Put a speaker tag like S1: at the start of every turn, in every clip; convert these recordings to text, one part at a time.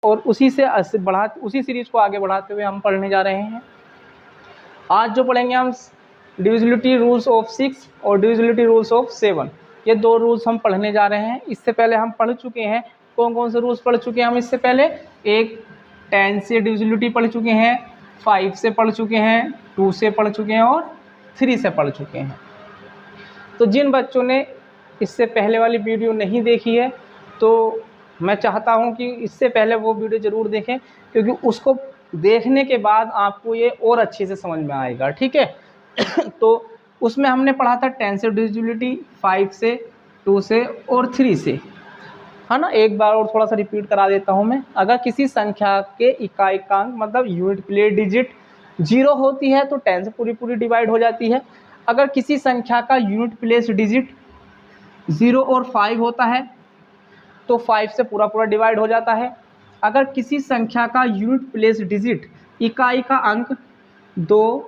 S1: और उसी सीरीज़ को आगे बढ़ाते हुए हम पढ़ने जा रहे हैं। आज जो पढ़ेंगे हम डिविजिबिलिटी रूल्स ऑफ 6 और डिविजिबिलिटी रूल्स ऑफ 7, ये 2 रूल्स हम पढ़ने जा रहे हैं। इससे पहले हम पढ़ चुके हैं, कौन कौन से रूल्स पढ़ चुके हैं हम इससे पहले? एक 10 से डिविजिबिलिटी पढ़ चुके हैं, 5 से पढ़ चुके हैं, 2 से पढ़ चुके हैं और 3 से पढ़ चुके हैं। तो जिन बच्चों ने इससे पहले वाली वीडियो नहीं देखी है तो मैं चाहता हूं कि इससे पहले वो वीडियो ज़रूर देखें, क्योंकि उसको देखने के बाद आपको ये और अच्छे से समझ में आएगा, ठीक है। तो उसमें हमने पढ़ा था 10 से डिविजिबिलिटी, 5 से, 2 से और 3 से, है ना। एक बार और थोड़ा सा रिपीट करा देता हूँ मैं। अगर किसी संख्या के इकाइकांक मतलब यूनिट प्लेस डिजिट 0 होती है तो 10 से पूरी पूरी डिवाइड हो जाती है। अगर किसी संख्या का यूनिट प्लेस डिजिट 0 और 5 होता है तो 5 से पूरा पूरा डिवाइड हो जाता है। अगर किसी संख्या का यूनिट प्लेस डिजिट इकाई का अंक 0,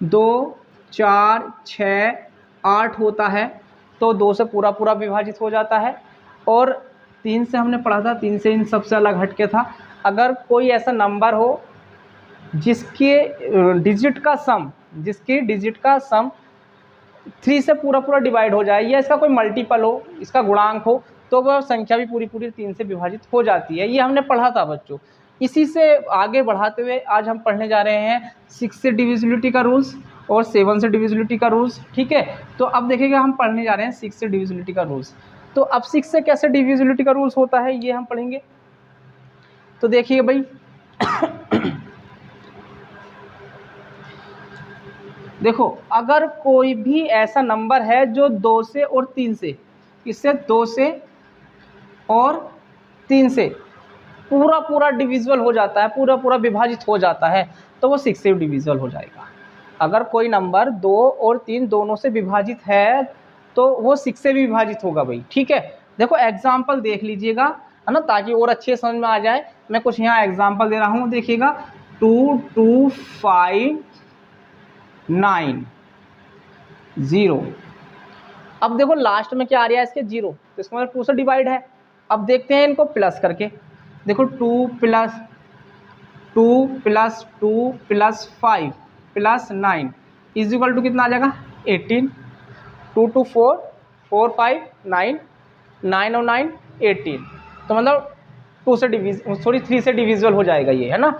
S1: 2, 4, 6, 8 होता है तो 2 से पूरा पूरा विभाजित हो जाता है। और 3 से हमने पढ़ा था, 3 से इन सबसे अलग हटके था। अगर कोई ऐसा नंबर हो जिसके डिजिट का सम 3 से पूरा पूरा डिवाइड हो जाए, या इसका कोई मल्टीपल हो, इसका गुणांक हो, तो वह संख्या भी पूरी पूरी 3 से विभाजित हो जाती है। ये हमने पढ़ा था बच्चों। इसी से आगे बढ़ाते हुए आज हम पढ़ने जा रहे हैं 6 से डिविजिबिलिटी का रूल्स और 7 से डिविजिबिलिटी का रूल्स, ठीक है। तो अब देखिएगा हम पढ़ने जा रहे हैं 6 से डिविजिबिलिटी का रूल्स। तो अब 6 से कैसे डिविजिबिलिटी का रूल्स होता है ये हम पढ़ेंगे। तो देखिए भाई, देखो, अगर कोई भी ऐसा नंबर है जो 2 से और 3 से, इससे 2 से और 3 से पूरा पूरा डिविजिबल हो जाता है, पूरा पूरा विभाजित हो जाता है, तो वो 6 से डिविजिबल हो जाएगा। अगर कोई नंबर 2 और 3 दोनों से विभाजित है तो वो 6 से भी विभाजित होगा भाई, ठीक है। देखो एग्जाम्पल देख लीजिएगा, है ना, ताकि और अच्छे समझ में आ जाए। मैं कुछ यहाँ एग्जाम्पल दे रहा हूँ, देखिएगा। 2, 2, 5, 9, 0। अब देखो लास्ट में क्या आ रहा है इसके? 0, तो इसका मतलब 2 से डिवाइड है। अब देखते हैं इनको प्लस करके। देखो 2 plus 2 plus 2 plus 5 plus 9 is equal to कितना आ जाएगा? 18। 2 2 4, 4 5 9, 9 और 9 18। तो मतलब 3 से डिविजिबल हो जाएगा ये, है ना।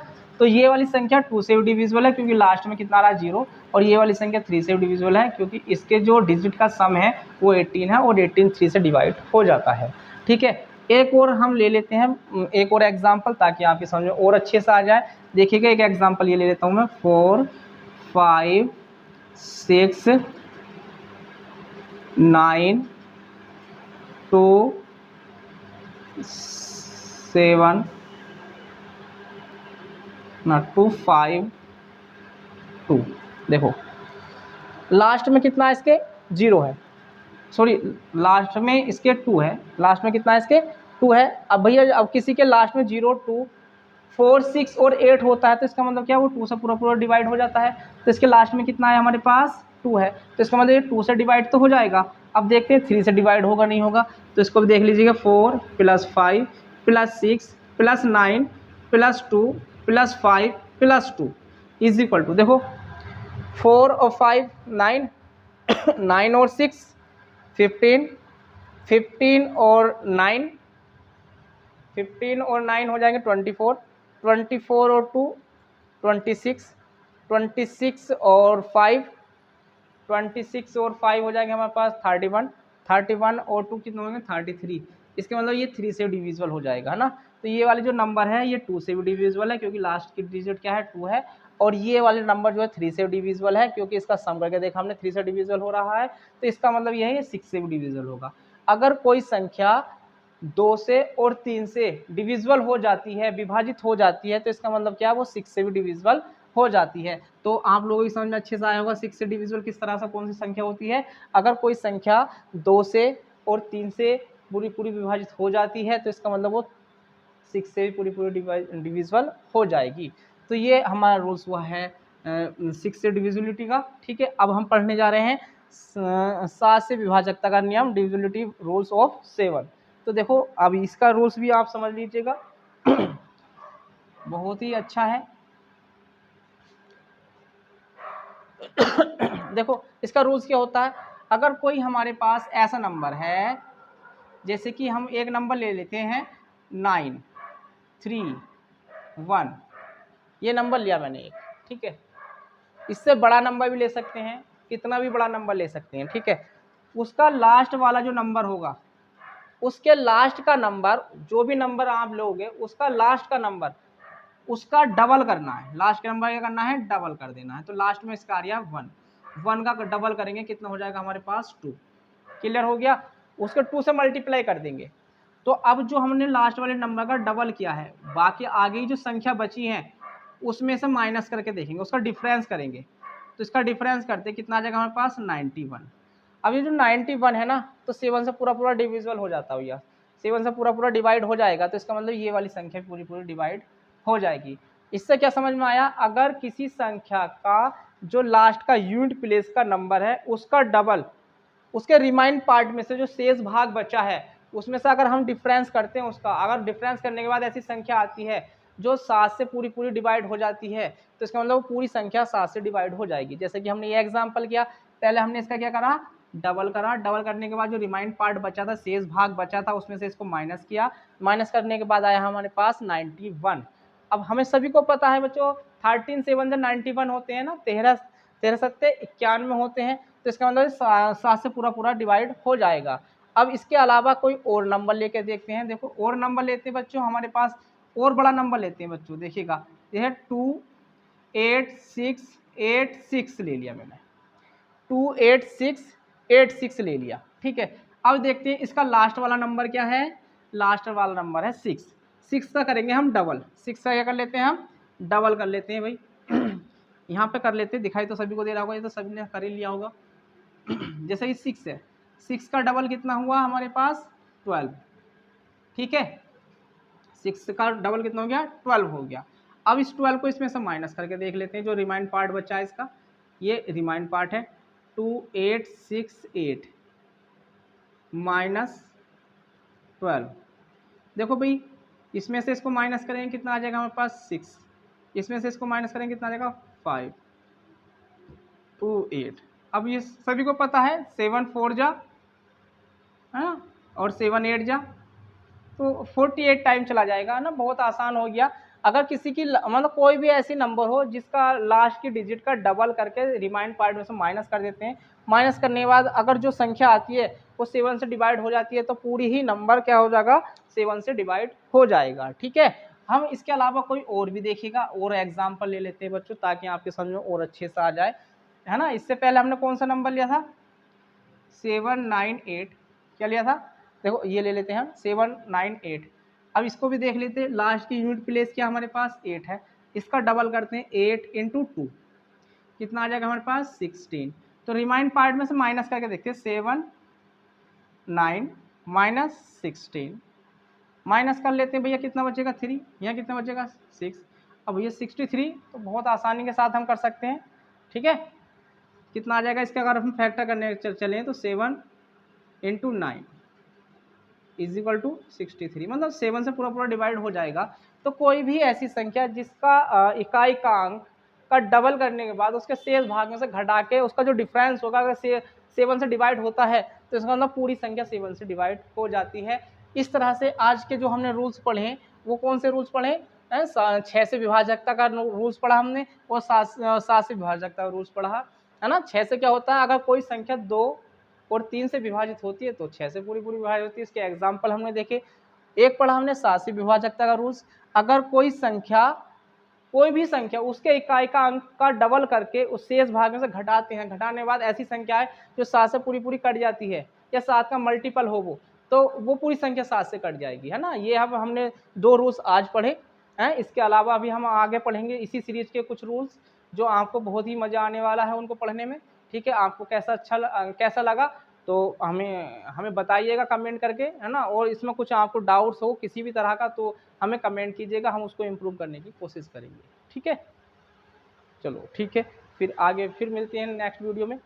S1: तो ये वाली संख्या 2 से डिविजिबल है क्योंकि लास्ट में कितना आ रहा है? 0। और ये वाली संख्या 3 से डिविजिबल है क्योंकि इसके जो डिजिट का सम है वो 18 है और 18 3 से डिवाइड हो जाता है, ठीक है। एक और हम ले लेते हैं, एक और एग्जाम्पल, ताकि आपकी समझ में और अच्छे से आ जाए। देखिएगा एक एग्जाम्पल ये ले लेता हूँ मैं। 4, 5, 6, 9, 2, 7, 2, 5, 2। देखो लास्ट में कितना इसके? 0 है, सॉरी लास्ट में इसके 2 है। लास्ट में कितना है इसके? 2 है। अब भैया अब किसी के लास्ट में 0, 2, 4, 6 और 8 होता है तो इसका मतलब क्या? वो 2 से पूरा पूरा डिवाइड हो जाता है। तो इसके लास्ट में कितना है हमारे पास? 2 है, तो इसका मतलब ये 2 से डिवाइड तो हो जाएगा। अब देखते हैं 3 से डिवाइड होगा नहीं होगा, तो इसको भी देख लीजिएगा। 4 plus 5 plus 6 plus 9 plus 2 plus 5 plus 2 is equal to, देखो 4 और 5 9, 9 और 6 15, 15 और 9, 15 और 9 हो जाएंगे 24, 24 और 2 26, 26 और 5, 26 और 5 हो जाएंगे हमारे पास 31, 31 और 2 कितने होंगे? 33। इसके मतलब ये 3 से डिविजिबल हो जाएगा, है ना। तो ये वाले जो नंबर है ये 2 से भी डिविजिबल है क्योंकि लास्ट की डिजिट क्या है? 2 है। और ये वाले नंबर जो है 3 से डिविजिबल है क्योंकि इसका सम करके देखा हमने 3 से डिविजिबल हो रहा है, तो इसका मतलब ये है 6 से भी डिविजिबल होगा। अगर कोई संख्या 2 से और 3 से डिविजिबल हो जाती है, विभाजित हो जाती है, तो इसका मतलब क्या है? वो 6 से भी डिविजिबल हो जाती है। तो आप लोगों की समझ में अच्छे से आया होगा 6 से डिविजिबल किस तरह से कौन सी संख्या होती है। अगर कोई संख्या 2 से और 3 से पूरी पूरी विभाजित हो जाती है तो इसका मतलब वो 6 से भी पूरी पूरी डिविजिबल हो जाएगी। तो ये हमारा रूल्स हुआ है 6 से डिविजिबिलिटी का, ठीक है। अब हम पढ़ने जा रहे हैं 7 से विभाजकता का नियम, डिविजिबिलिटी रूल्स ऑफ 7। तो देखो अब इसका रूल्स भी आप समझ लीजिएगा, बहुत ही अच्छा है। देखो इसका रूल्स क्या होता है, अगर कोई हमारे पास ऐसा नंबर है, जैसे कि हम एक नंबर ले लेते हैं 9 3 1, ये नंबर लिया मैंने एक, ठीक है। इससे बड़ा नंबर भी ले सकते हैं, कितना भी बड़ा नंबर ले सकते हैं, ठीक है। उसका लास्ट वाला जो नंबर होगा, उसके लास्ट का नंबर, जो भी नंबर आप लोगे उसका लास्ट का नंबर उसका डबल करना है। लास्ट का नंबर क्या करना है, डबल कर देना है। तो लास्ट में इसका आ गया 1, 1 का डबल करेंगे कितना हो जाएगा हमारे पास 2। क्लियर हो गया, उसको 2 से मल्टीप्लाई कर देंगे। तो अब जो हमने लास्ट वाले नंबर का डबल किया है, बाकी आगे जो संख्या बची है उसमें से माइनस करके देखेंगे, उसका डिफरेंस करेंगे। तो इसका डिफरेंस करते कितना आ जाएगा हमारे पास 91। अब ये जो 91 है ना, तो 7 से पूरा पूरा डिविजिबल हो जाता है भैया, 7 से पूरा पूरा डिवाइड हो जाएगा। तो इसका मतलब ये वाली संख्या पूरी पूरी डिवाइड हो जाएगी। इससे क्या समझ में आया, अगर किसी संख्या का जो लास्ट का यूनिट प्लेस का नंबर है उसका डबल, उसके रिमाइंड पार्ट में से जो शेष भाग बचा है उसमें से अगर हम डिफरेंस करते हैं उसका, अगर डिफरेंस करने के बाद ऐसी संख्या आती है जो 7 से पूरी पूरी डिवाइड हो जाती है, तो इसका मतलब पूरी संख्या 7 से डिवाइड हो जाएगी। जैसे कि हमने ये एग्जांपल किया, पहले हमने इसका क्या करा, डबल करा, डबल करने के बाद जो रिमाइंड पार्ट बचा था, शेष भाग बचा था, उसमें से इसको माइनस किया, माइनस करने के बाद आया हमारे पास 91। अब हमें सभी को पता है बच्चों 13 7 91 होते हैं ना, 13 13 सत्ते 91 होते हैं। तो इसका मतलब 7 से पूरा पूरा डिवाइड हो जाएगा। अब इसके अलावा कोई और नंबर लेके देखते हैं। देखो और नंबर लेते हैं बच्चों, हमारे पास और बड़ा नंबर लेते हैं बच्चों। देखिएगा यह है 28686 ले लिया मैंने, 28686 ले लिया, ठीक है। अब देखते हैं इसका लास्ट वाला नंबर क्या है, लास्ट वाला नंबर है 6। 6 का करेंगे हम डबल, 6 का क्या कर लेते हैं हम, डबल कर लेते हैं भाई। यहाँ पे कर लेते हैं, दिखाई तो सभी को दे रहा होगा, ये तो सभी ने कर ही लिया होगा। जैसे ये 6 है, 6 का डबल कितना हुआ हमारे पास 12, ठीक है। 6 का डबल कितना हो गया 12 हो गया। अब इस 12 को इसमें से माइनस करके देख लेते हैं, जो रिमाइंड पार्ट बचा है इसका, ये रिमाइंड पार्ट है 2868 माइनस 12। देखो भाई इसमें से इसको माइनस करेंगे कितना आ जाएगा हमारे पास 6, इसमें से इसको माइनस करेंगे कितना आ जाएगा 528। अब ये सभी को पता है 7 4 जा है ना, और 7 8 जा, तो 48 टाइम चला जाएगा ना, बहुत आसान हो गया। अगर किसी की मतलब कोई भी ऐसी नंबर हो जिसका लास्ट की डिजिट का डबल करके रिमाइंड पार्ट में से माइनस कर देते हैं, माइनस करने के बाद अगर जो संख्या आती है वो 7 से डिवाइड हो जाती है, तो पूरी ही नंबर क्या हो जाएगा 7 से डिवाइड हो जाएगा, ठीक है। हम इसके अलावा कोई और भी देखिएगा, और एग्जाम्पल ले लेते हैं बच्चों, ताकि आपके समझ में और अच्छे से आ जाए, है ना। इससे पहले हमने कौन सा नंबर लिया था 798, क्या लिया था, देखो ये ले लेते हैं हम 798। अब इसको भी देख लेते हैं, लास्ट की यूनिट प्लेस क्या हमारे पास 8 है, इसका डबल करते हैं 8 × 2, कितना आ जाएगा हमारे पास 16। तो रिमाइंड पार्ट में से माइनस करके देखते हैं 7 9 माइनस 16, माइनस कर लेते हैं भैया, कितना बचेगा 3, यहाँ कितना बचेगा 6। अब भैया 63 तो बहुत आसानी के साथ हम कर सकते हैं, ठीक है। कितना आ जाएगा इसका, अगर हम फैक्टर करने चलें तो 7 × 9 इज इक्वल टू 63, मतलब 7 से पूरा पूरा डिवाइड हो जाएगा। तो कोई भी ऐसी संख्या जिसका इकाई का अंक का डबल करने के बाद उसके शेष भाग में से घटा के उसका जो डिफरेंस होगा, अगर 7 से डिवाइड होता है तो इसका मतलब पूरी संख्या 7 से डिवाइड हो जाती है। इस तरह से आज के जो हमने रूल्स पढ़े हैं वो कौन से रूल्स पढ़े, 6 से विभाजकता का रूल्स पढ़ा हमने, और 7 से विभाजकता का रूल्स पढ़ा, है ना। 6 से क्या होता है, अगर कोई संख्या 2 और 3 से विभाजित होती है तो 6 से पूरी पूरी विभाजित होती है। इसके एग्जाम्पल हमने देखे, एक पढ़ा हमने 7 से विभाजकता का रूल्स, अगर कोई संख्या, कोई भी संख्या उसके इकाई का अंक का डबल करके उस शेष भाग में से घटाते हैं, घटाने के बाद ऐसी संख्या है जो 7 से पूरी पूरी कट जाती है, या 7 का मल्टीपल हो तो वो पूरी संख्या 7 से कट जाएगी, है ना। ये अब हमने 2 रूल्स आज पढ़े हैं। इसके अलावा अभी हम आगे पढ़ेंगे इसी सीरीज के कुछ रूल्स जो आपको बहुत ही मजा आने वाला है उनको पढ़ने में, ठीक है। आपको कैसा लगा तो हमें बताइएगा कमेंट करके, है ना। और इसमें कुछ आपको डाउट्स हो किसी भी तरह का तो हमें कमेंट कीजिएगा, हम उसको इम्प्रूव करने की कोशिश करेंगे, ठीक है। चलो ठीक है, फिर आगे फिर मिलते हैं नेक्स्ट वीडियो में।